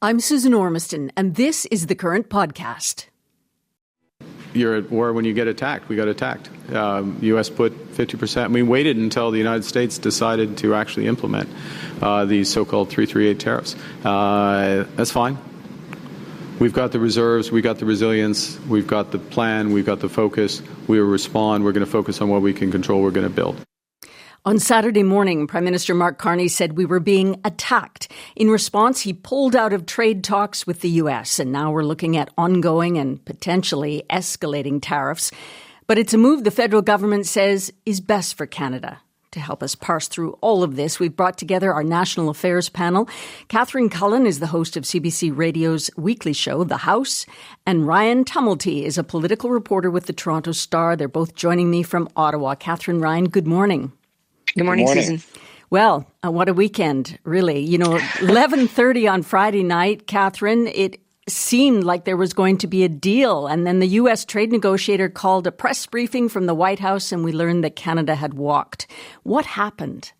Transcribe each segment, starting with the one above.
I'm Susan Ormiston, and this is The Current Podcast. You're at war when you get attacked. We got attacked. U.S. put 50%. We waited until the United States decided to actually implement these so-called 338 tariffs. That's fine. We've got the reserves. We've got the resilience. We've got the plan. We've got the focus. We will respond. We're going to focus on what we can control. We're going to build. On Saturday morning, Prime Minister Mark Carney said we were being attacked. In response, he pulled out of trade talks with the U.S., and now we're looking at ongoing and potentially escalating tariffs. But it's a move the federal government says is best for Canada. To help us parse through all of this, we've brought together our national affairs panel. Catherine Cullen is the host of CBC Radio's weekly show, The House, and Ryan Tumulty is a political reporter with the Toronto Star. They're both joining me from Ottawa. Catherine, Ryan, good morning. Good morning, Susan. Well, what a weekend, really. 11:30 on Friday night, Catherine, it seemed like there was going to be a deal. And then the U.S. trade negotiator called a press briefing from the White House, and we learned that Canada had walked. What happened?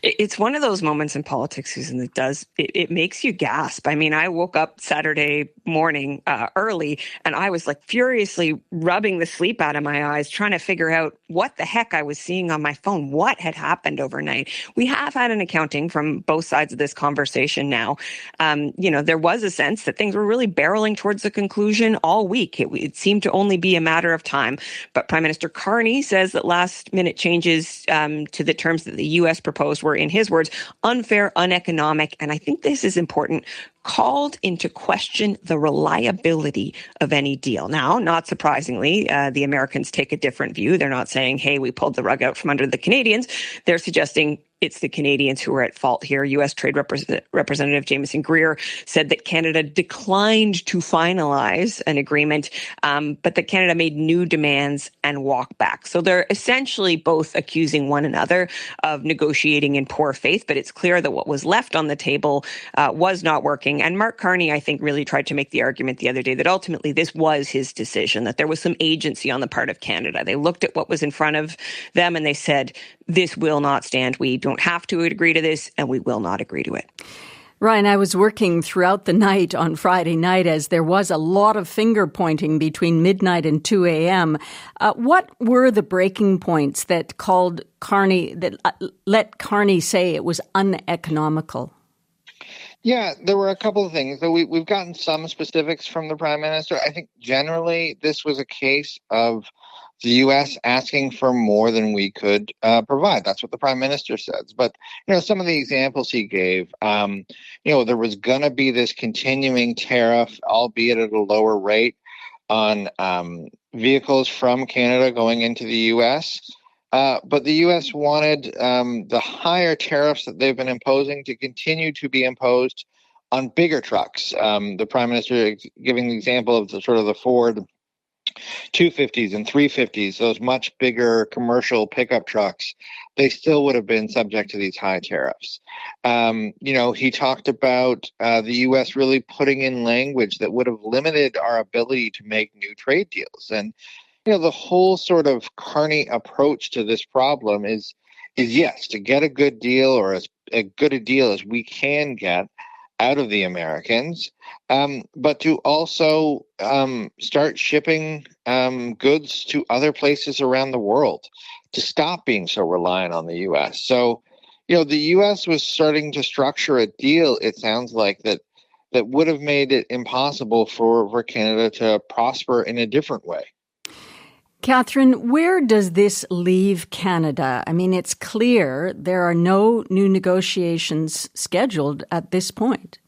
It's one of those moments in politics, Susan, that it makes you gasp. I mean, I woke up Saturday morning early, and I was like furiously rubbing the sleep out of my eyes, trying to figure out what the heck I was seeing on my phone, what had happened overnight. We have had an accounting from both sides of this conversation now. There was a sense that things were really barreling towards the conclusion all week. It seemed to only be a matter of time. But Prime Minister Carney says that last-minute changes to the terms that the U.S. proposed were, in his words, unfair, uneconomic, and I think this is important, called into question the reliability of any deal. Now, not surprisingly, the Americans take a different view. They're not saying, hey, we pulled the rug out from under the Canadians. They're suggesting it's the Canadians who are at fault here. U.S. Trade Representative Jameson Greer said that Canada declined to finalize an agreement, but that Canada made new demands and walked back. So they're essentially both accusing one another of negotiating in poor faith, but it's clear that what was left on the table was not working. And Mark Carney, I think, really tried to make the argument the other day that ultimately this was his decision, that there was some agency on the part of Canada. They looked at what was in front of them and they said, this will not stand. We don't have to agree to this, and we will not agree to it. Ryan, I was working throughout the night on Friday night as there was a lot of finger pointing between midnight and 2 a.m. What were the breaking points that let Carney say it was uneconomical? Yeah, there were a couple of things. So we've gotten some specifics from the Prime Minister. I think generally this was a case of the U.S. asking for more than we could provide. That's what the Prime Minister says. But, some of the examples he gave, there was going to be this continuing tariff, albeit at a lower rate, on vehicles from Canada going into the U.S., but the U.S. wanted the higher tariffs that they've been imposing to continue to be imposed on bigger trucks. The Prime Minister giving the example of the Ford 250s and 350s, those much bigger commercial pickup trucks, they still would have been subject to these high tariffs. He talked about the U.S. really putting in language that would have limited our ability to make new trade deals. And the whole sort of Carney approach to this problem is yes, to get a good deal or as good a deal as we can get out of the Americans, but to also start shipping goods to other places around the world, to stop being so reliant on the U.S. So, the U.S. was starting to structure a deal, it sounds like, that would have made it impossible for Canada to prosper in a different way. Catherine, where does this leave Canada? I mean, it's clear there are no new negotiations scheduled at this point.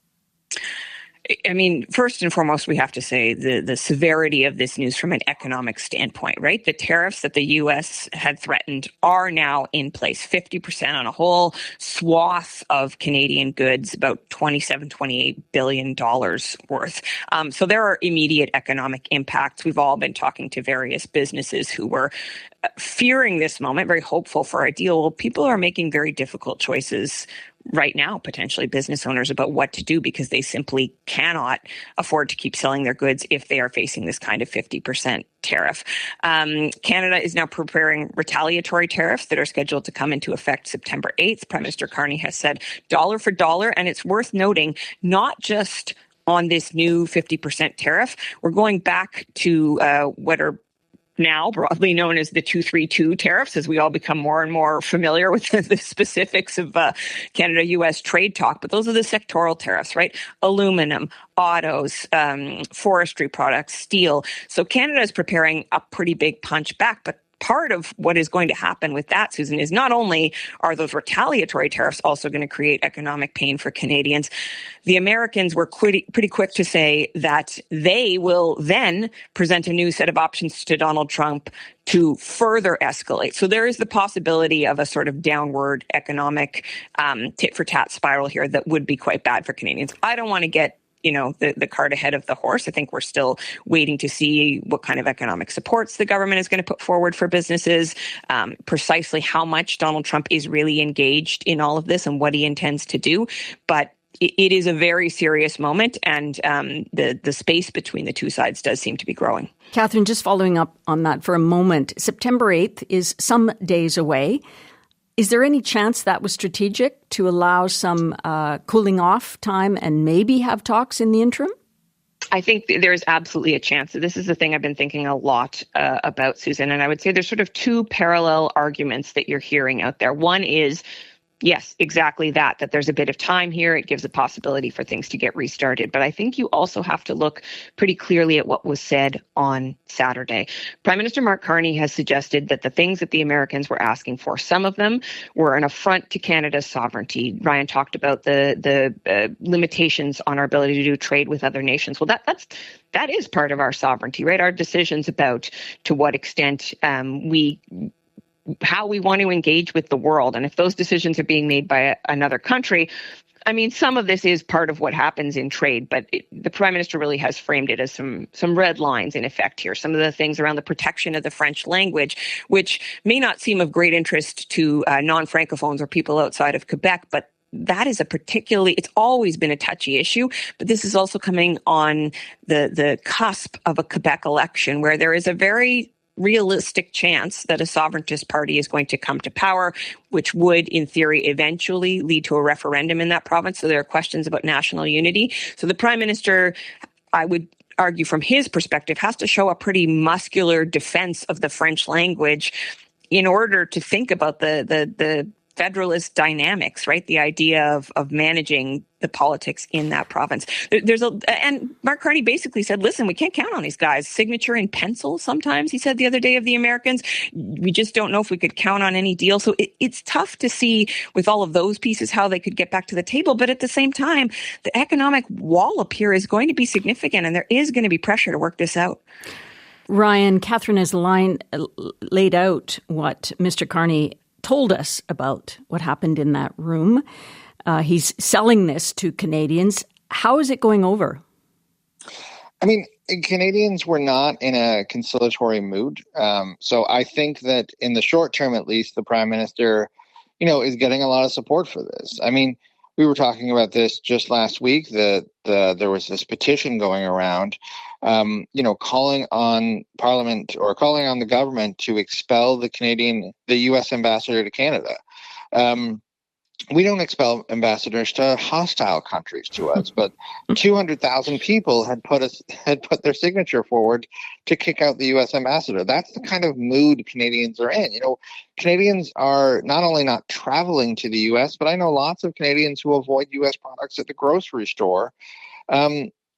I mean, first and foremost, we have to say the severity of this news from an economic standpoint, right? The tariffs that the U.S. had threatened are now in place, 50% on a whole swath of Canadian goods, about $28 billion worth. So there are immediate economic impacts. We've all been talking to various businesses who were fearing this moment, very hopeful for a deal. Well, people are making very difficult choices right now, potentially business owners about what to do because they simply cannot afford to keep selling their goods if they are facing this kind of 50% tariff. Canada is now preparing retaliatory tariffs that are scheduled to come into effect September 8th. Prime Minister Carney has said dollar for dollar, and it's worth noting, not just on this new 50% tariff. We're going back to what are now broadly known as the 232 tariffs, as we all become more and more familiar with the specifics of Canada-U.S. trade talk. But those are the sectoral tariffs, right? Aluminum, autos, forestry products, steel. So Canada is preparing a pretty big punch back, but part of what is going to happen with that, Susan, is not only are those retaliatory tariffs also going to create economic pain for Canadians, the Americans were pretty quick to say that they will then present a new set of options to Donald Trump to further escalate. So there is the possibility of a sort of downward economic tit-for-tat spiral here that would be quite bad for Canadians. I don't want to get the cart ahead of the horse. I think we're still waiting to see what kind of economic supports the government is going to put forward for businesses, precisely how much Donald Trump is really engaged in all of this and what he intends to do. But it is a very serious moment, and the space between the two sides does seem to be growing. Catherine, just following up on that for a moment, September 8th is some days away. Is there any chance that was strategic to allow some cooling off time and maybe have talks in the interim? I think there's absolutely a chance. This is the thing I've been thinking a lot about, Susan, and I would say there's sort of two parallel arguments that you're hearing out there. One is, yes, exactly that there's a bit of time here. It gives a possibility for things to get restarted. But I think you also have to look pretty clearly at what was said on Saturday. Prime Minister Mark Carney has suggested that the things that the Americans were asking for, some of them were an affront to Canada's sovereignty. Ryan talked about the limitations on our ability to do trade with other nations. Well, that is part of our sovereignty, right? Our decisions about to what extent how we want to engage with the world. And if those decisions are being made by another country, I mean, some of this is part of what happens in trade, but the Prime Minister really has framed it as some red lines in effect here. Some of the things around the protection of the French language, which may not seem of great interest to non-Francophones or people outside of Quebec, but that is it's always been a touchy issue, but this is also coming on the cusp of a Quebec election where there is a very realistic chance that a sovereigntist party is going to come to power, which would, in theory, eventually lead to a referendum in that province. So there are questions about national unity. So the Prime Minister, I would argue from his perspective, has to show a pretty muscular defense of the French language in order to think about the federalist dynamics, right? The idea of managing the politics in that province. And Mark Carney basically said, listen, we can't count on these guys. Signature in pencil sometimes, he said the other day of the Americans. We just don't know if we could count on any deal. So it's tough to see with all of those pieces how they could get back to the table. But at the same time, the economic wallop here is going to be significant, and there is going to be pressure to work this out. Ryan, Catherine has laid out what Mr. Carney told us about what happened in that room. He's selling this to Canadians. How is it going over? I mean, Canadians were not in a conciliatory mood. So I think that in the short term, at least, the Prime Minister, is getting a lot of support for this. I mean, we were talking about this just last week, that there was this petition going around, calling on Parliament or calling on the government to expel the U.S. ambassador to Canada. We don't expel ambassadors to hostile countries to us, but 200,000 people had put their signature forward to kick out the U.S. ambassador. That's the kind of mood Canadians are in. Canadians are not only not traveling to the U.S., but I know lots of Canadians who avoid U.S. products at the grocery store,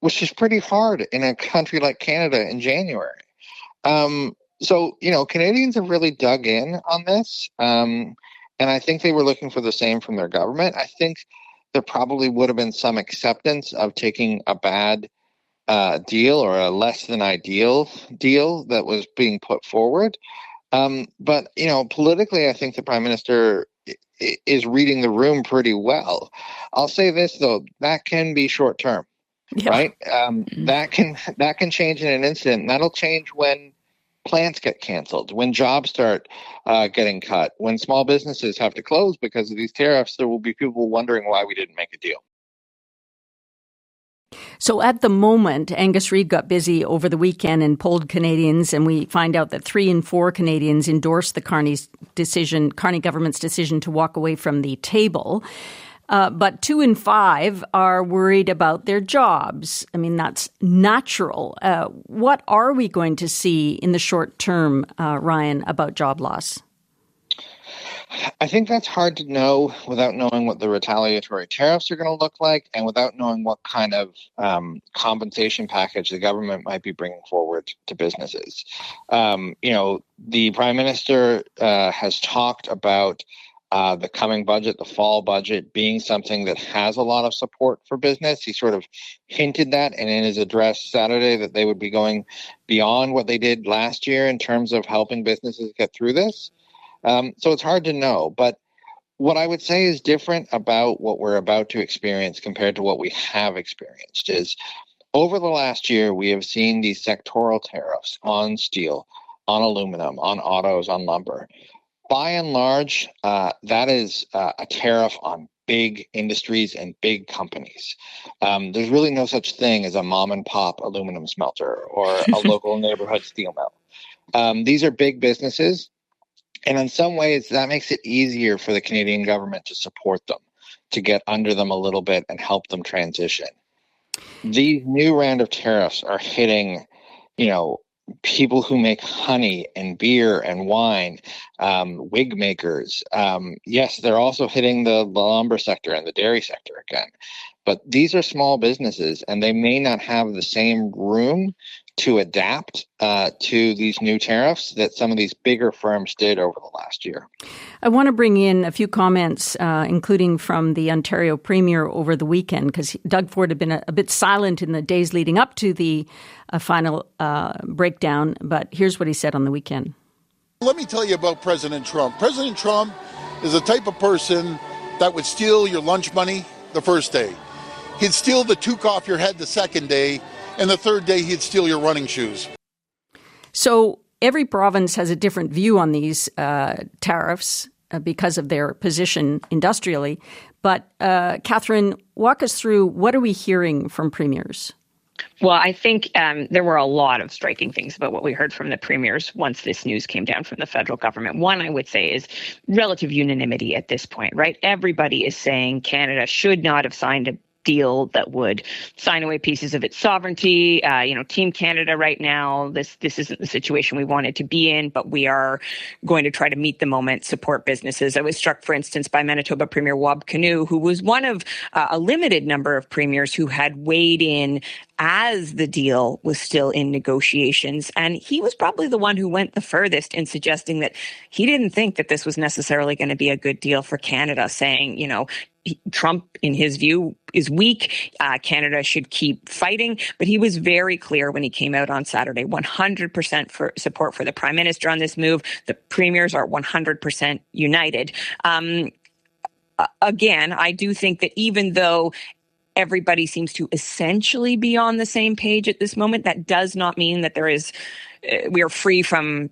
which is pretty hard in a country like Canada in January. So Canadians have really dug in on this. And I think they were looking for the same from their government. I think there probably would have been some acceptance of taking a bad deal or a less than ideal deal that was being put forward. But politically, I think the Prime Minister is reading the room pretty well. I'll say this, though, that can be short term, right? That can change in an instant. And that'll change when plants get canceled, when jobs start getting cut, when small businesses have to close because of these tariffs, there will be people wondering why we didn't make a deal. So at the moment, Angus Reid got busy over the weekend and polled Canadians, and we find out that 3 in 4 Canadians endorsed the Carney government's decision to walk away from the table. But 2 in 5 are worried about their jobs. I mean, that's natural. What are we going to see in the short term, Ryan, about job loss? I think that's hard to know without knowing what the retaliatory tariffs are going to look like and without knowing what kind of compensation package the government might be bringing forward to businesses. The Prime Minister has talked about the coming budget, the fall budget, being something that has a lot of support for business. He sort of hinted that, and in his address Saturday, that they would be going beyond what they did last year in terms of helping businesses get through this. So it's hard to know. But what I would say is different about what we're about to experience compared to what we have experienced is over the last year, we have seen these sectoral tariffs on steel, on aluminum, on autos, on lumber. By and large, that is a tariff on big industries and big companies. There's really no such thing as a mom and pop aluminum smelter or a local neighborhood steel mill. These are big businesses. And in some ways, that makes it easier for the Canadian government to support them, to get under them a little bit and help them transition. These new round of tariffs are hitting, people who make honey and beer and wine, wig makers. Yes, they're also hitting the lumber sector and the dairy sector again. But these are small businesses, and they may not have the same room to adapt to these new tariffs that some of these bigger firms did over the last year. I want to bring in a few comments, including from the Ontario Premier over the weekend, because Doug Ford had been a bit silent in the days leading up to the final breakdown. But here's what he said on the weekend. Let me tell you about President Trump. President Trump is the type of person that would steal your lunch money the first day. He'd steal the toque off your head the second day. And the third day, he'd steal your running shoes. So every province has a different view on these tariffs because of their position industrially. But Catherine, walk us through, what are we hearing from premiers? Well, I think there were a lot of striking things about what we heard from the premiers once this news came down from the federal government. One, I would say, is relative unanimity at this point, right? Everybody is saying Canada should not have signed a deal that would sign away pieces of its sovereignty. Team Canada right now, this isn't the situation we wanted to be in, but we are going to try to meet the moment, support businesses. I was struck, for instance, by Manitoba Premier Wab Kinew, who was one of a limited number of premiers who had weighed in as the deal was still in negotiations. And he was probably the one who went the furthest in suggesting that he didn't think that this was necessarily going to be a good deal for Canada, saying, Trump, in his view, is weak. Canada should keep fighting. But he was very clear when he came out on Saturday, 100% for support for the Prime Minister on this move. The premiers are 100% united. Again, I do think that even though everybody seems to essentially be on the same page at this moment, that does not mean that we are free from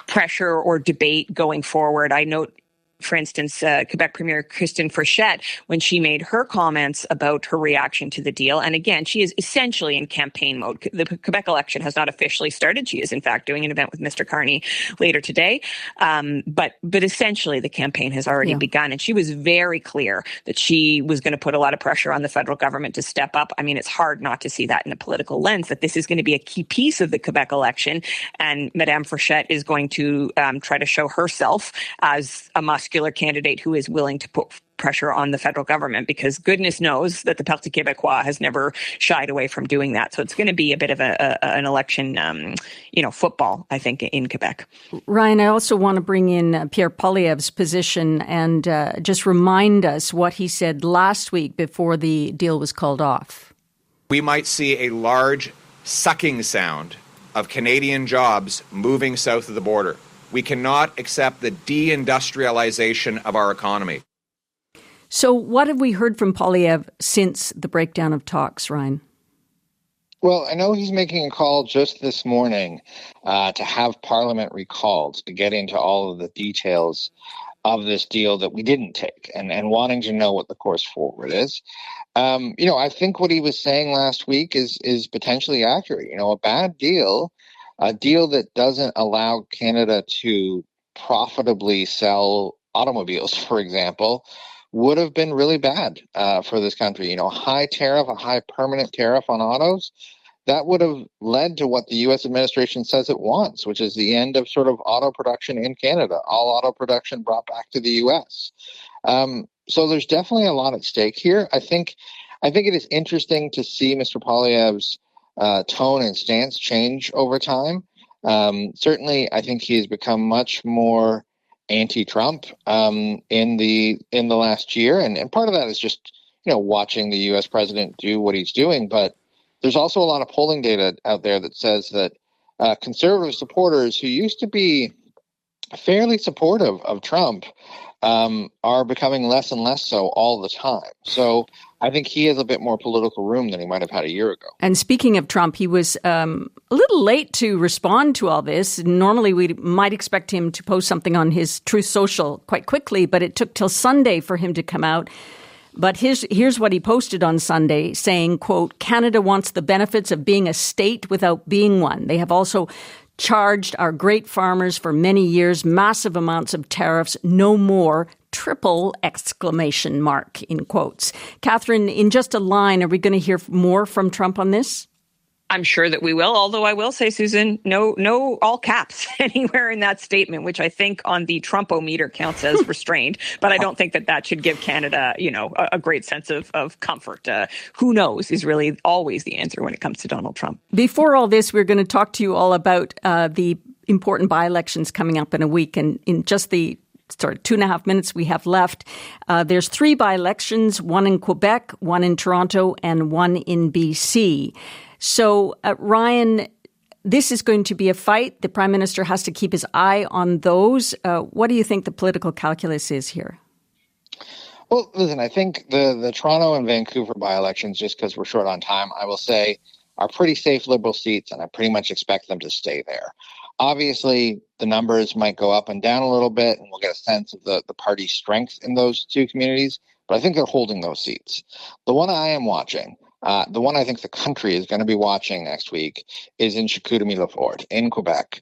pressure or debate going forward. I note, for instance, Quebec Premier Christine Frechette, when she made her comments about her reaction to the deal. And again, she is essentially in campaign mode. The Quebec election has not officially started. She is, in fact, doing an event with Mr. Carney later today. But essentially, the campaign has already begun. And she was very clear that she was going to put a lot of pressure on the federal government to step up. I mean, it's hard not to see that in a political lens, that this is going to be a key piece of the Quebec election. And Madame Frechette is going to try to show herself as a muscular candidate who is willing to put pressure on the federal government, because goodness knows that the Parti Québécois has never shied away from doing that. So it's going to be a bit of an election, football, I think, in Quebec. Ryan, I also want to bring in Pierre Poilievre's position and just remind us what he said last week before the deal was called off. We might see a large sucking sound of Canadian jobs moving south of the border. We cannot accept the deindustrialization of our economy. So what have we heard from Poilievre since the breakdown of talks, Ryan? Well, I know he's making a call just this morning to have Parliament recalled to get into all of the details of this deal that we didn't take and wanting to know what the course forward is. I think what he was saying last week is potentially accurate. A bad deal, a deal that doesn't allow Canada to profitably sell automobiles, for example, would have been really bad for this country. A high tariff, a high permanent tariff on autos, that would have led to what the U.S. administration says it wants, which is the end of sort of auto production in Canada, all auto production brought back to the U.S. So there's definitely a lot at stake here. I think it is interesting to see Mr. Poilievre's tone and stance change over time. Certainly, I think he has become much more anti-Trump in the last year, and part of that is just watching the U.S. president do what he's doing. But there's also a lot of polling data out there that says that conservative supporters who used to be fairly supportive of Trump are becoming less and less so all the time. So I think he has a bit more political room than he might have had a year ago. And speaking of Trump, he was a little late to respond to all this. Normally, we might expect him to post something on his Truth Social quite quickly, but it took till Sunday for him to come out. But here's what he posted on Sunday, saying, quote, "Canada wants the benefits of being a state without being one. They have also charged our great farmers for many years massive amounts of tariffs. No more, triple exclamation mark," in quotes. Catherine, in just a line, are we going to hear more from Trump on this? I'm sure that we will, although I will say, Susan, no all caps anywhere in that statement, which I think on the Trump-o-meter counts as restrained. But I don't think that should give Canada, a great sense of comfort. Who knows is really always the answer when it comes to Donald Trump. Before all this, we're going to talk to you all about the important by-elections coming up in a week. And in just the 2.5 minutes we have left, there's 3 by-elections, one in Quebec, one in Toronto, and one in BC. So, Ryan, this is going to be a fight. The Prime Minister has to keep his eye on those. What do you think the political calculus is here? Well, listen, I think the Toronto and Vancouver by-elections, just because we're short on time, I will say are pretty safe Liberal seats, and I pretty much expect them to stay there. Obviously, the numbers might go up and down a little bit, and we'll get a sense of the party's strength in those two communities, but I think they're holding those seats. The one I am watching, the one I think the country is going to be watching next week, is in Chicoutimi-Lafort in Quebec,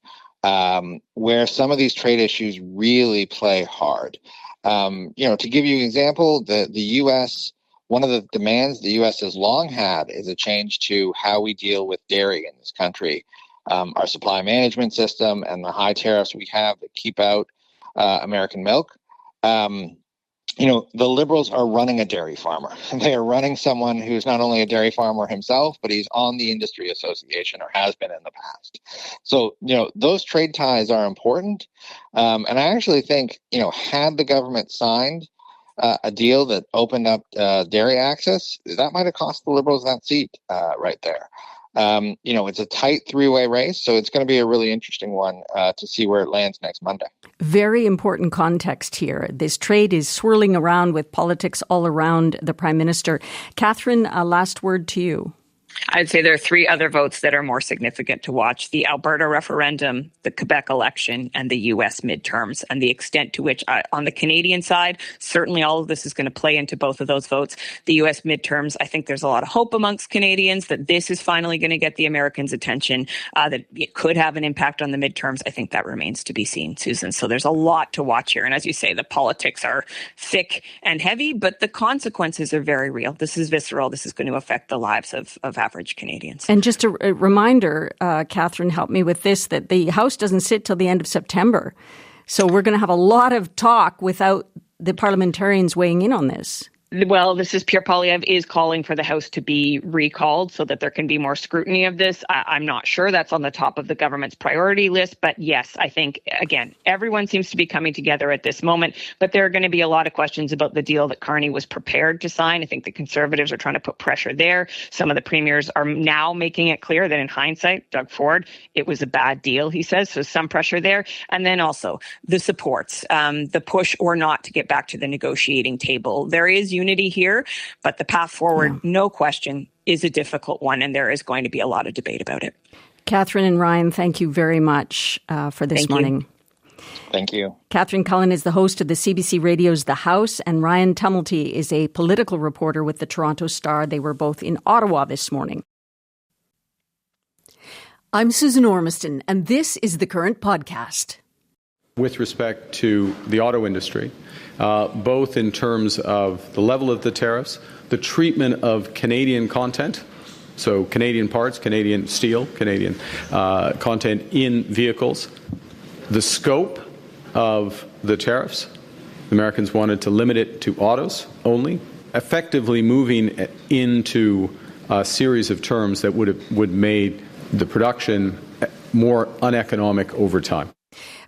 where some of these trade issues really play hard. To give you an example, the U.S., one of the demands the U.S. has long had is a change to how we deal with dairy in this country. Our supply management system and the high tariffs we have that keep out American milk. The Liberals are running a dairy farmer. They are running someone who's not only a dairy farmer himself, but he's on the industry association or has been in the past. So, those trade ties are important. And I actually think, had the government signed a deal that opened up dairy access, that might have cost the Liberals that seat right there. It's a tight 3-way race, so it's going to be a really interesting one to see where it lands next Monday. Very important context here. This trade is swirling around with politics all around the Prime Minister. Catherine, last word to you. I'd say there are 3 other votes that are more significant to watch: the Alberta referendum, the Quebec election, and the U.S. midterms. And the extent to which, on the Canadian side, certainly all of this is going to play into both of those votes. The U.S. midterms, I think there's a lot of hope amongst Canadians that this is finally going to get the Americans' attention, that it could have an impact on the midterms. I think that remains to be seen, Susan. So there's a lot to watch here. And as you say, the politics are thick and heavy, but the consequences are very real. This is visceral. This is going to affect the lives of average Canadians. And just a reminder, Catherine, help me with this, that the House doesn't sit till the end of September. So we're going to have a lot of talk without the parliamentarians weighing in on this. Well, this is Pierre Poilievre is calling for the House to be recalled so that there can be more scrutiny of this. I'm not sure that's on the top of the government's priority list. But yes, I think, again, everyone seems to be coming together at this moment. But there are going to be a lot of questions about the deal that Carney was prepared to sign. I think the Conservatives are trying to put pressure there. Some of the premiers are now making it clear that in hindsight, Doug Ford, it was a bad deal, he says. So some pressure there. And then also the supports, the push or not to get back to the negotiating table. There is unity here, but the path forward, no question, is a difficult one, and there is going to be a lot of debate about it. Catherine and Ryan, thank you very much for this morning. Thank you. Catherine Cullen is the host of the CBC Radio's The House, and Ryan Tumulty is a political reporter with the Toronto Star. They were both in Ottawa this morning. I'm Susan Ormiston, and this is The Current Podcast. With respect to the auto industry, both in terms of the level of the tariffs, the treatment of Canadian content, so Canadian parts, Canadian steel, Canadian content in vehicles, the scope of the tariffs. The Americans wanted to limit it to autos only, effectively moving into a series of terms that would made the production more uneconomic over time.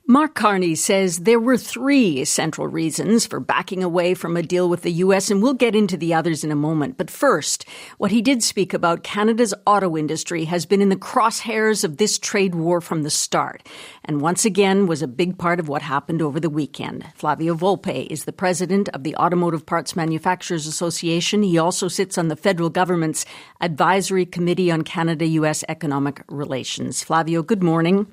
Mark Carney says there were 3 central reasons for backing away from a deal with the U.S., and we'll get into the others in a moment. But first, what he did speak about, Canada's auto industry has been in the crosshairs of this trade war from the start, and once again was a big part of what happened over the weekend. Flavio Volpe is the president of the Automotive Parts Manufacturers Association. He also sits on the federal government's Advisory Committee on Canada-U.S. Economic Relations. Flavio, good morning.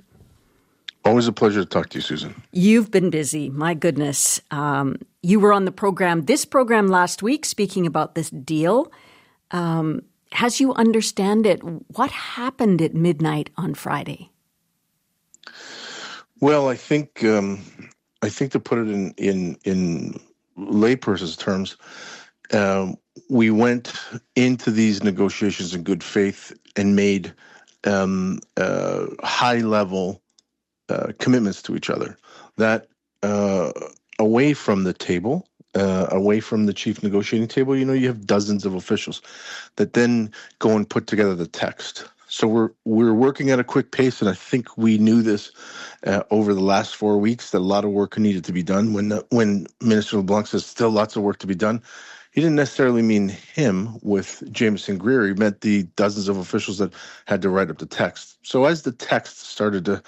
Always a pleasure to talk to you, Susan. You've been busy. My goodness. You were on this program last week speaking about this deal. As you understand it, what happened at midnight on Friday? Well, I think to put it in layperson's terms, we went into these negotiations in good faith and made high-level commitments to each other that away from the table, away from the chief negotiating table, you have dozens of officials that then go and put together the text. So we're working at a quick pace, and I think we knew this over the last 4 weeks that a lot of work needed to be done. When Minister LeBlanc says still lots of work to be done, he didn't necessarily mean him with Jameson Greer. He meant the dozens of officials that had to write up the text. So as the text started to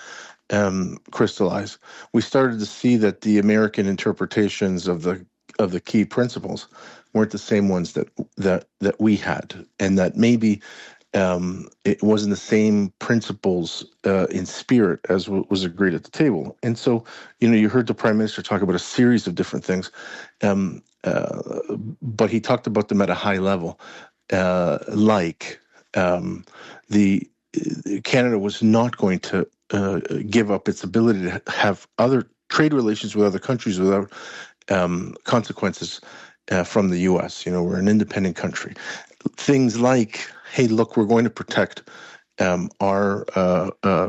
crystallize, we started to see that the American interpretations of the key principles weren't the same ones that we had, and that maybe it wasn't the same principles in spirit as what was agreed at the table. And so, you heard the Prime Minister talk about a series of different things, but he talked about them at a high level, like Canada was not going to give up its ability to have other trade relations with other countries without consequences from the U.S. We're an independent country. Things like, hey, look, we're going to protect our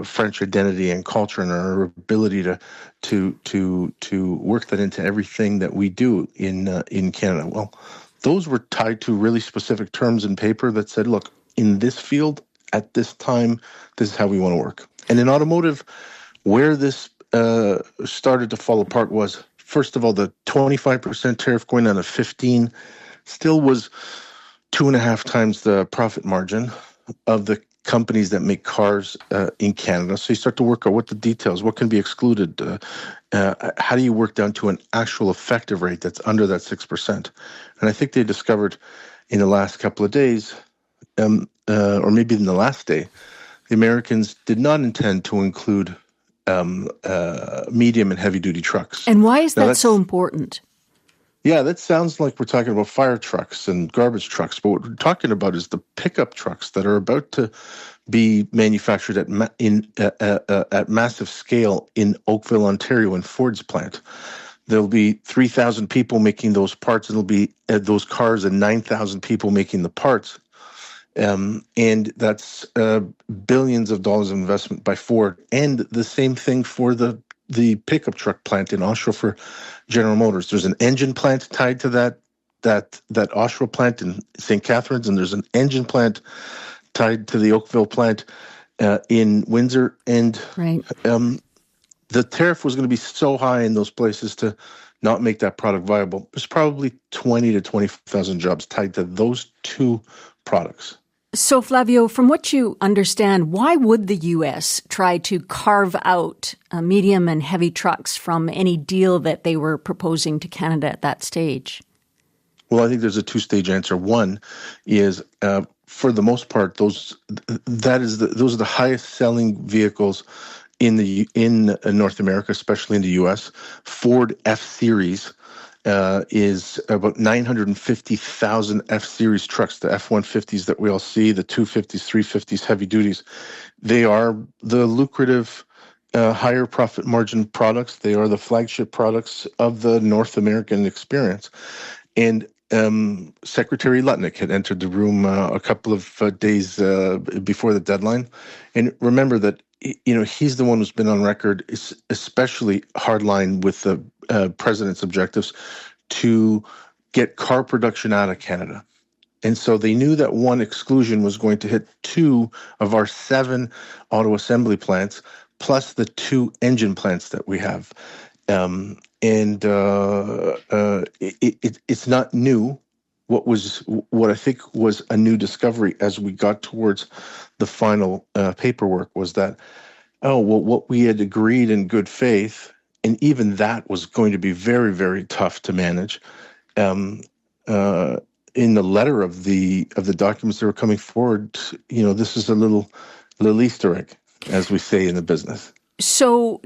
French identity and culture and our ability to work that into everything that we do in Canada. Well, those were tied to really specific terms in paper that said, look, in this field, at this time, this is how we want to work. And in automotive, where this started to fall apart was, first of all, the 25% tariff going down to 15% still was 2.5 times the profit margin of the companies that make cars in Canada. So you start to work out what the details, what can be excluded, how do you work down to an actual effective rate that's under that 6%? And I think they discovered in the last couple of days, or maybe in the last day, the Americans did not intend to include medium and heavy-duty trucks. And why is that so important? Yeah, that sounds like we're talking about fire trucks and garbage trucks, but what we're talking about is the pickup trucks that are about to be manufactured at massive scale in Oakville, Ontario, in Ford's plant. There'll be 3,000 people making those parts, and there'll be those cars and 9,000 people making the parts. And that's billions of dollars of investment by Ford. And the same thing for the pickup truck plant in Oshawa for General Motors. There's an engine plant tied to that Oshawa plant in St. Catharines, and there's an engine plant tied to the Oakville plant in Windsor. And right. The tariff was going to be so high in those places to not make that product viable. There's probably 20 to 20,000 jobs tied to those two products. So, Flavio, from what you understand, why would the U.S. try to carve out medium and heavy trucks from any deal that they were proposing to Canada at that stage? Well, I think there's a two-stage answer. One is, for the most part, those are the highest-selling vehicles in North America, especially in the U.S. Ford F-Series is about 950,000 F-Series trucks, the F-150s that we all see, the 250s, 350s, heavy duties. They are the lucrative, higher profit margin products. They are the flagship products of the North American experience. And Secretary Lutnick had entered the room a couple of days before the deadline. And remember that, he's the one who's been on record, especially hardline with the president's objectives to get car production out of Canada. And so they knew that one exclusion was going to hit 2 of our 7 auto assembly plants, plus the 2 engine plants that we have. It's not new. What I think was a new discovery as we got towards the final paperwork was that, what we had agreed in good faith, and even that was going to be very, very tough to manage. In the letter of the documents that were coming forward, this is a little Easter egg, as we say in the business. So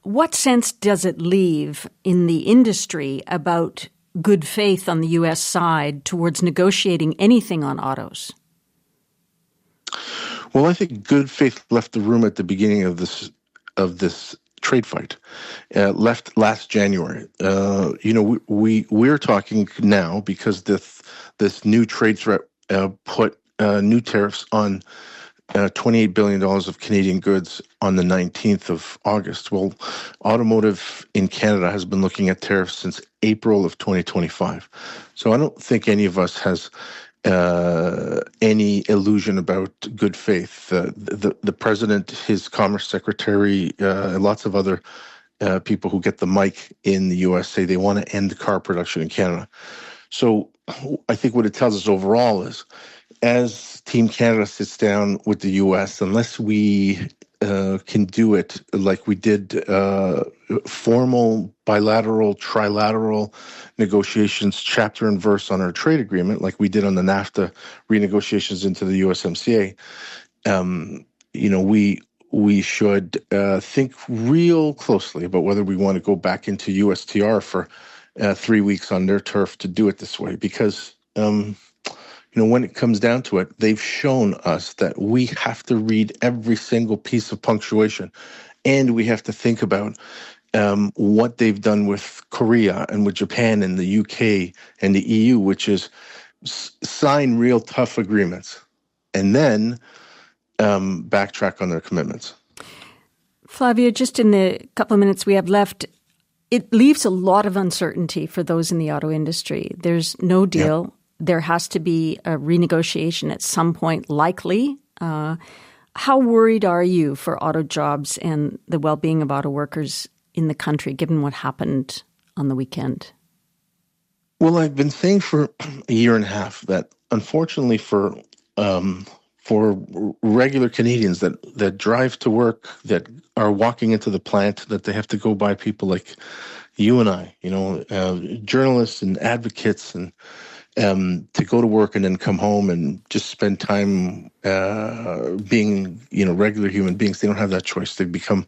what sense does it leave in the industry about good faith on the U.S. side towards negotiating anything on autos? Well, I think good faith left the room at the beginning of this trade fight. Left last January. We're talking now because this new trade threat put new tariffs on $28 billion of Canadian goods on the 19th of August. Well, automotive in Canada has been looking at tariffs since April of 2025. So I don't think any of us has any illusion about good faith. The president, his commerce secretary, lots of other people who get the mic in the U.S. say they want to end car production in Canada. So I think what it tells us overall is, as Team Canada sits down with the U.S., unless we can do it like we did formal, bilateral, trilateral negotiations, chapter and verse on our trade agreement, like we did on the NAFTA renegotiations into the USMCA, we should think real closely about whether we want to go back into USTR for 3 weeks on their turf to do it this way, because when it comes down to it, they've shown us that we have to read every single piece of punctuation, and we have to think about what they've done with Korea and with Japan and the UK and the EU, which is sign real tough agreements and then backtrack on their commitments. Flavia, just in the couple of minutes we have left, it leaves a lot of uncertainty for those in the auto industry. There's no deal. Yeah. There has to be a renegotiation at some point, likely. How worried are you for auto jobs and the well-being of auto workers in the country, given what happened on the weekend? Well, I've been saying for a year and a half that, unfortunately, for regular Canadians that drive to work, that are walking into the plant, that they have to go by people like you and I, journalists and advocates, and to go to work and then come home and just spend time being, regular human beings. They don't have that choice. They become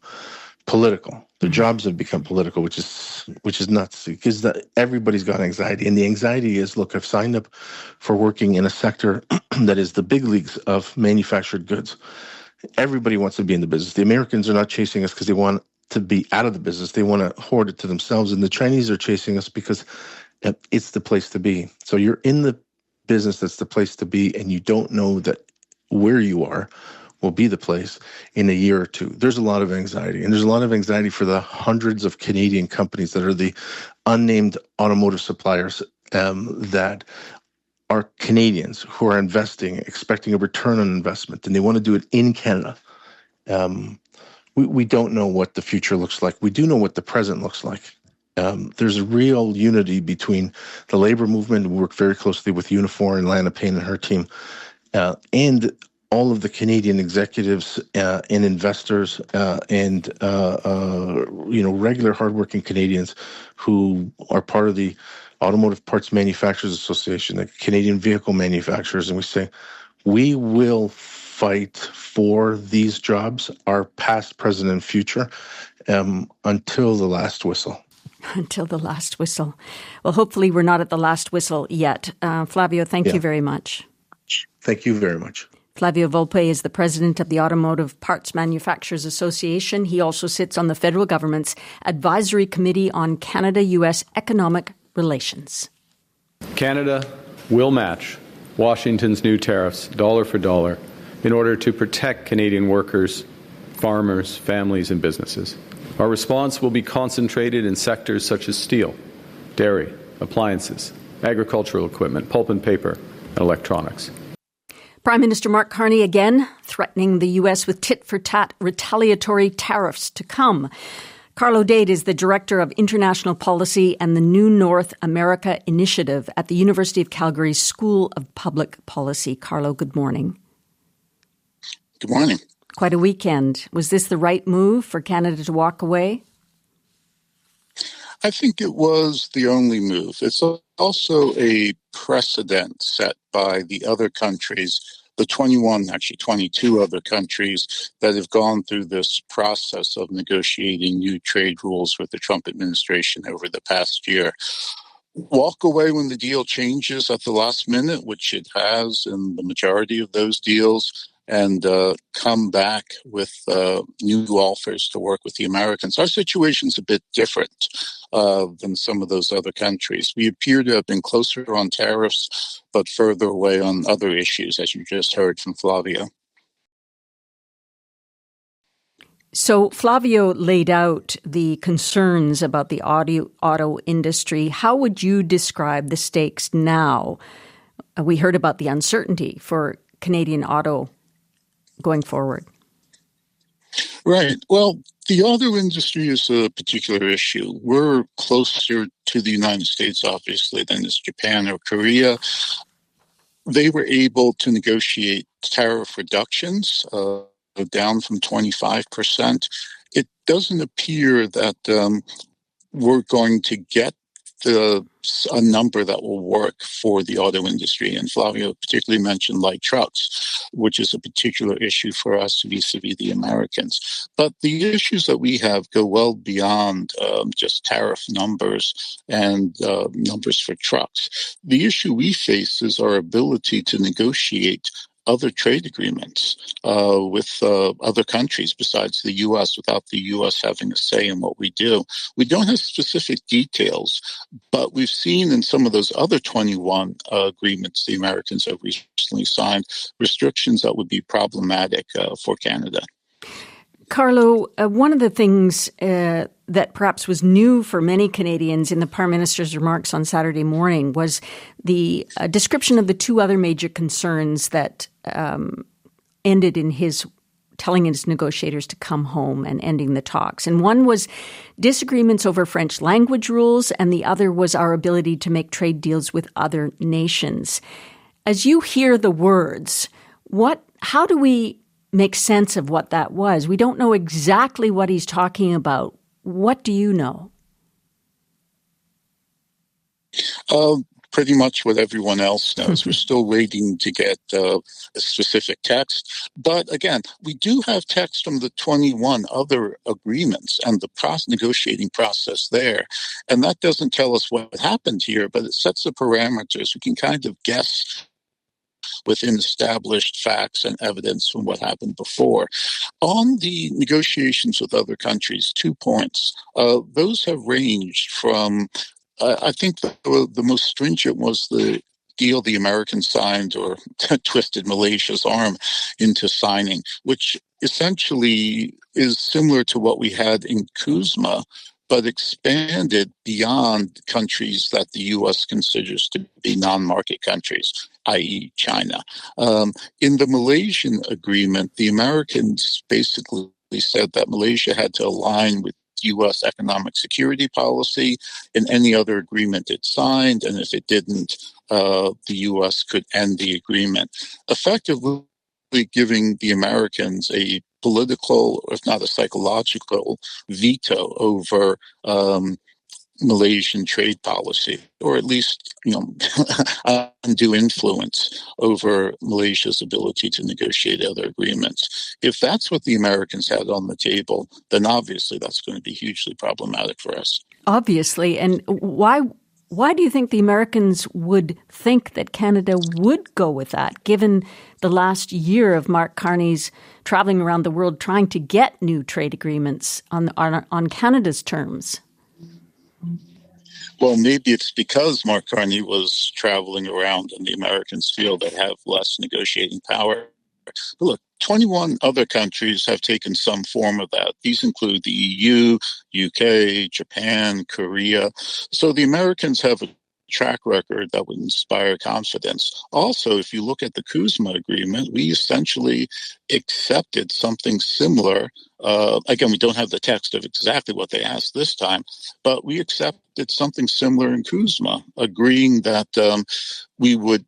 political. Their jobs have become political, which is nuts, because everybody's got anxiety. And the anxiety is, look, I've signed up for working in a sector that is the big leagues of manufactured goods. Everybody wants to be in the business. The Americans are not chasing us because they want to be out of the business. They want to hoard it to themselves. And the Chinese are chasing us because it's the place to be. So you're in the business that's the place to be, and you don't know that where you are will be the place in a year or two. There's a lot of anxiety, and there's a lot of anxiety for the hundreds of Canadian companies that are the unnamed automotive suppliers that are Canadians who are investing, expecting a return on investment, and they want to do it in Canada. We don't know what the future looks like. We do know what the present looks like. There's a real unity between the labor movement. We work very closely with Unifor and Lana Payne and her team, and all of the Canadian executives and investors and regular hardworking Canadians who are part of the Automotive Parts Manufacturers Association, the Canadian vehicle manufacturers, and we say, we will fight for these jobs, our past, present, and future, until the last whistle. Until the last whistle. Well, hopefully we're not at the last whistle yet. Flavio, thank you very much. Thank you very much. Flavio Volpe is the president of the Automotive Parts Manufacturers Association. He also sits on the federal government's Advisory Committee on Canada-U.S. Economic Relations. Canada will match Washington's new tariffs dollar for dollar in order to protect Canadian workers, farmers, families, and businesses. Our response will be concentrated in sectors such as steel, dairy, appliances, agricultural equipment, pulp and paper, and electronics. Prime Minister Mark Carney again threatening the U.S. with tit-for-tat retaliatory tariffs to come. Carlo Dade is the Director of International Policy and the New North America Initiative at the University of Calgary's School of Public Policy. Carlo, good morning. Good morning. Quite a weekend. Was this the right move for Canada to walk away? I think it was the only move. It's also a precedent set by the other countries, the 22 other countries that have gone through this process of negotiating new trade rules with the Trump administration over the past year. Walk away when the deal changes at the last minute, which it has in the majority of those deals, and come back with new offers to work with the Americans. Our situation's a bit different than some of those other countries. We appear to have been closer on tariffs, but further away on other issues, as you just heard from Flavio. So Flavio laid out the concerns about the auto industry. How would you describe the stakes now? We heard about the uncertainty for Canadian auto going forward. Right. Well, the auto industry is a particular issue. We're closer to the United States, obviously, than is Japan or Korea. They were able to negotiate tariff reductions down from 25%. It doesn't appear that we're going to get a number that will work for the auto industry. And Flavio particularly mentioned light trucks, which is a particular issue for us vis-a-vis the Americans. But the issues that we have go well beyond just tariff numbers and numbers for trucks. The issue we face is our ability to negotiate other trade agreements with other countries besides the U.S. without the U.S. having a say in what we do. We don't have specific details, but we've seen in some of those other 21 agreements the Americans have recently signed restrictions that would be problematic for Canada. Carlo, one of the things that perhaps was new for many Canadians in the Prime Minister's remarks on Saturday morning was the description of the two other major concerns that ended in his telling his negotiators to come home and ending the talks. And one was disagreements over French language rules, and the other was our ability to make trade deals with other nations. As you hear the words, how do we make sense of what that was? We don't know exactly what he's talking about. What do you know? Pretty much what everyone else knows. We're still waiting to get a specific text. But again, we do have text from the 21 other agreements and the negotiating process there. And that doesn't tell us what happened here, but it sets the parameters. We can kind of guess within established facts and evidence from what happened before. On the negotiations with other countries, 2 points. Those have ranged from, I think the most stringent was the deal the Americans signed or twisted Malaysia's arm into signing, which essentially is similar to what we had in Kuzma, but expanded beyond countries that the U.S. considers to be non-market countries, i.e. China. In the Malaysian agreement, the Americans basically said that Malaysia had to align with U.S. economic security policy in any other agreement it signed, and if it didn't, the U.S. could end the agreement, effectively giving the Americans a political, if not a psychological, veto over Malaysian trade policy, or at least, undue influence over Malaysia's ability to negotiate other agreements. If that's what the Americans had on the table, then obviously that's going to be hugely problematic for us. Obviously. And why do you think the Americans would think that Canada would go with that, given the last year of Mark Carney's traveling around the world trying to get new trade agreements on Canada's terms? Well, maybe it's because Mark Carney was traveling around and the Americans feel they have less negotiating power. But look, 21 other countries have taken some form of that. These include the EU, UK, Japan, Korea. So the Americans have a track record that would inspire confidence. Also, if you look at the Kuzma agreement, we essentially accepted something similar. Again, we don't have the text of exactly what they asked this time, but we accepted something similar in Kuzma, agreeing that we would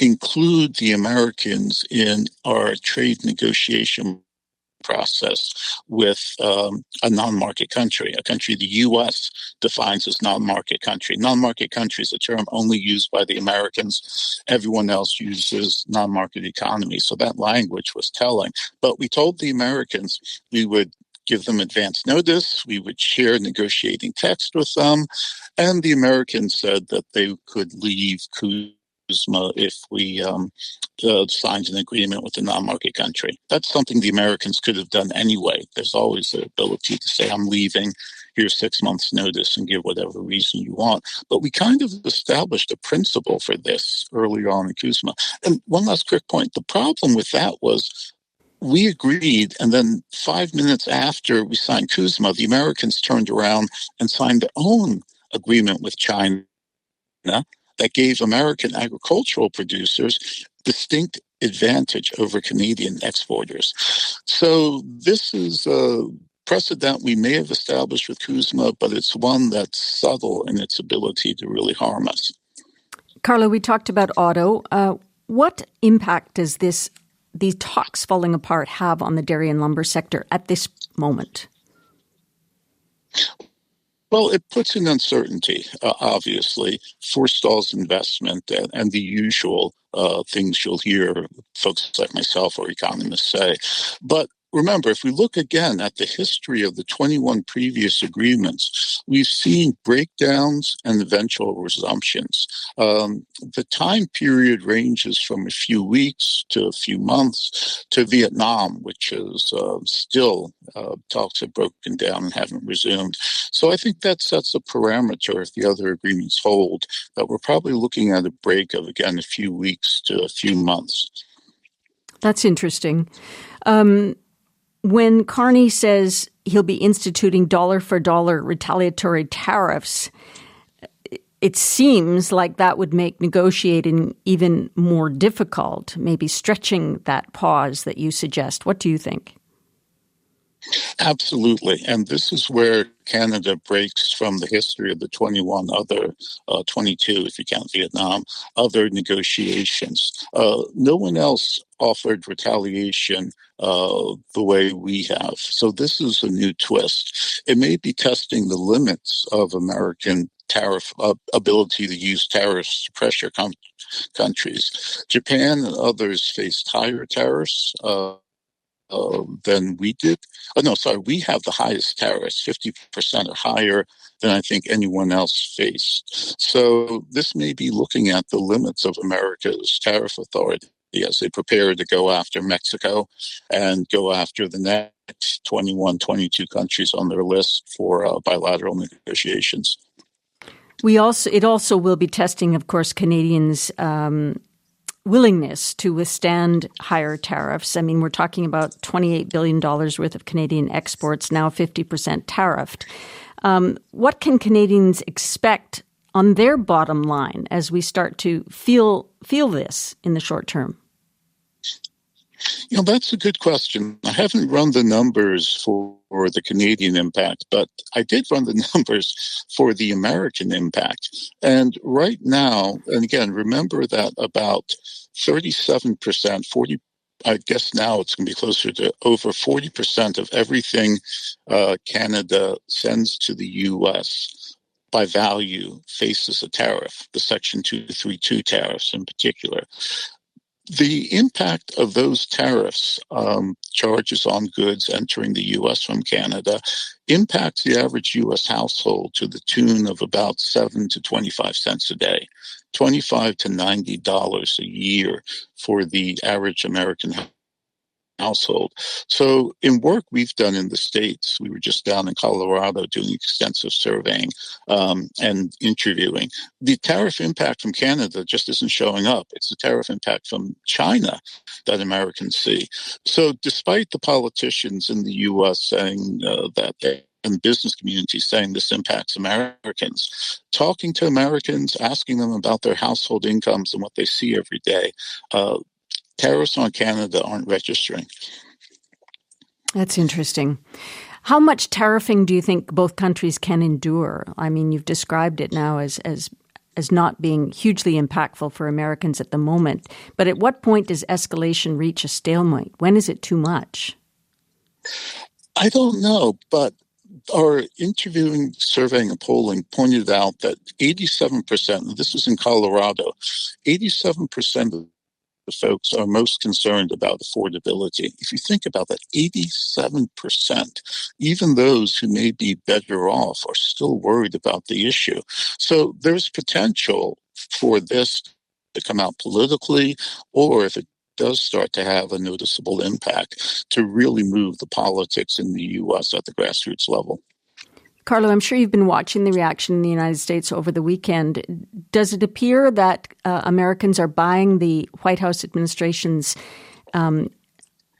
include the Americans in our trade negotiation process with a non-market country, a country the U.S. defines as non-market country. Non-market country is a term only used by the Americans. Everyone else uses non-market economy. So that language was telling. But we told the Americans we would give them advance notice, we would share negotiating text with them, and the Americans said that they could leave Kuzma if we signed an agreement with a non-market country. That's something the Americans could have done anyway. There's always the ability to say, I'm leaving, here's 6 months notice, and give whatever reason you want. But we kind of established a principle for this earlier on in Kuzma. And one last quick point. The problem with that was we agreed, and then 5 minutes after we signed Kuzma, the Americans turned around and signed their own agreement with China that gave American agricultural producers distinct advantage over Canadian exporters. So this is a precedent we may have established with Kuzma, but it's one that's subtle in its ability to really harm us. Carla, we talked about auto. What impact does these talks falling apart have on the dairy and lumber sector at this moment? Well, it puts in uncertainty, obviously, forestalls investment and the usual things you'll hear folks like myself or economists say. But remember, if we look again at the history of the 21 previous agreements, we've seen breakdowns and eventual resumptions. The time period ranges from a few weeks to a few months to Vietnam, which is still talks have broken down and haven't resumed. So I think that sets a parameter, if the other agreements hold, that we're probably looking at a break of, again, a few weeks to a few months. That's interesting. When Carney says he'll be instituting dollar-for-dollar retaliatory tariffs, it seems like that would make negotiating even more difficult, maybe stretching that pause that you suggest. What do you think? Absolutely. And this is where Canada breaks from the history of the 21 other, 22, if you count Vietnam, other negotiations. No one else offered retaliation the way we have. So this is a new twist. It may be testing the limits of American tariff ability to use tariffs to pressure countries. Japan and others faced higher tariffs than we did. We have the highest tariffs, 50% or higher than I think anyone else faced. So this may be looking at the limits of America's tariff authority as they prepare to go after Mexico and go after the next 21, 22 countries on their list for bilateral negotiations. It also will be testing, of course, Canadians' willingness to withstand higher tariffs. I mean, we're talking about $28 billion worth of Canadian exports, now 50% tariffed. What can Canadians expect on their bottom line as we start to feel this in the short term? That's a good question. I haven't run the numbers for the Canadian impact, but I did run the numbers for the American impact. And right now, and again, remember that about 37%, I guess now it's going to be closer to over 40% of everything Canada sends to the U.S. by value faces a tariff, the Section 232 tariffs in particular. The impact of those tariffs, charges on goods entering the U.S. from Canada, impacts the average U.S. household to the tune of about 7 to 25 cents a day, $25 to $90 a year for the average American household. So in work we've done in the States, we were just down in Colorado doing extensive surveying and interviewing. The tariff impact from Canada just isn't showing up. It's the tariff impact from China that Americans see. So despite the politicians in the U.S. saying that and business community saying this impacts Americans, talking to Americans, asking them about their household incomes and what they see every day, tariffs on Canada aren't registering. That's interesting. How much tariffing do you think both countries can endure? I mean, you've described it now as not being hugely impactful for Americans at the moment. But at what point does escalation reach a stalemate? When is it too much? I don't know, but our interviewing, surveying, and polling pointed out that 87%, and this was in Colorado, 87% of the folks are most concerned about affordability. If you think about that, 87%, even those who may be better off are still worried about the issue. So there's potential for this to come out politically, or if it does start to have a noticeable impact, to really move the politics in the U.S. at the grassroots level. Carlo, I'm sure you've been watching the reaction in the United States over the weekend. Does it appear that Americans are buying the White House administration's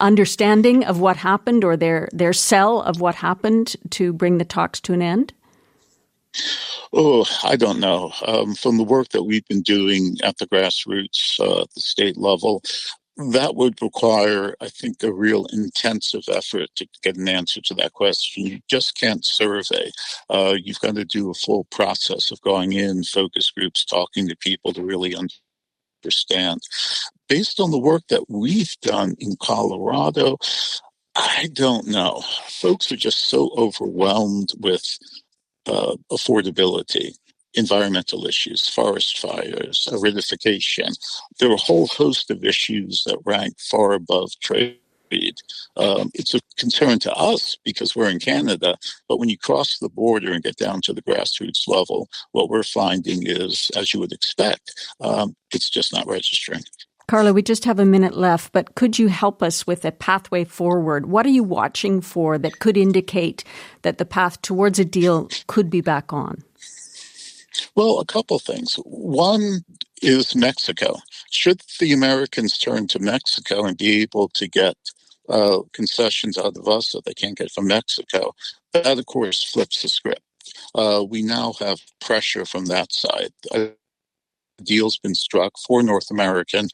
understanding of what happened, or their sell of what happened to bring the talks to an end? Oh, I don't know. From the work that we've been doing at the grassroots, at the state level, that would require, I think, a real intensive effort to get an answer to that question. You just can't survey. You've got to do a full process of going in, focus groups, talking to people to really understand. Based on the work that we've done in Colorado, I don't know. Folks are just so overwhelmed with affordability, environmental issues, forest fires, aridification. There are a whole host of issues that rank far above trade. It's a concern to us because we're in Canada, but when you cross the border and get down to the grassroots level, what we're finding is, as you would expect, it's just not registering. Carla, we just have a minute left, but could you help us with a pathway forward? What are you watching for that could indicate that the path towards a deal could be back on? Well, a couple things. One is Mexico. Should the Americans turn to Mexico and be able to get concessions out of us that they can't get from Mexico, that, of course, flips the script. We now have pressure from that side. A deal's been struck for North American,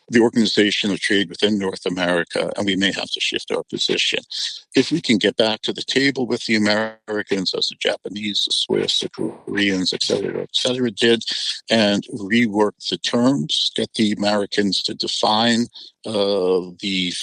the Organization of Trade within North America, and we may have to shift our position. If we can get back to the table with the Americans, as the Japanese, the Swiss, the Koreans, et cetera, did, and rework the terms, get the Americans to define the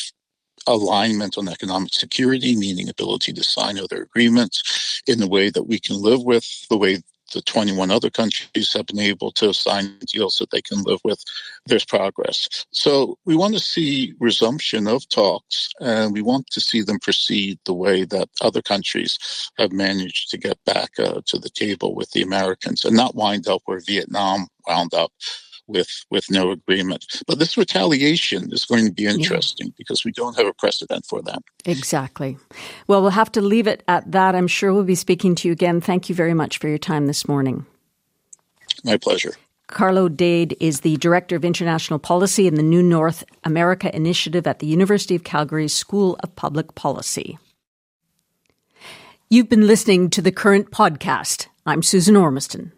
alignment on economic security, meaning ability to sign other agreements in a way that we can live with, the way the 21 other countries have been able to sign deals that they can live with, there's progress. So we want to see resumption of talks, and we want to see them proceed the way that other countries have managed to get back to the table with the Americans, and not wind up where Vietnam wound up with no agreement. But this retaliation is going to be interesting because we don't have a precedent for that. Exactly. Well, we'll have to leave it at that. I'm sure we'll be speaking to you again. Thank you very much for your time this morning. My pleasure. Carlo Dade is the Director of International Policy in the New North America Initiative at the University of Calgary's School of Public Policy. You've been listening to The Current Podcast. I'm Susan Ormiston.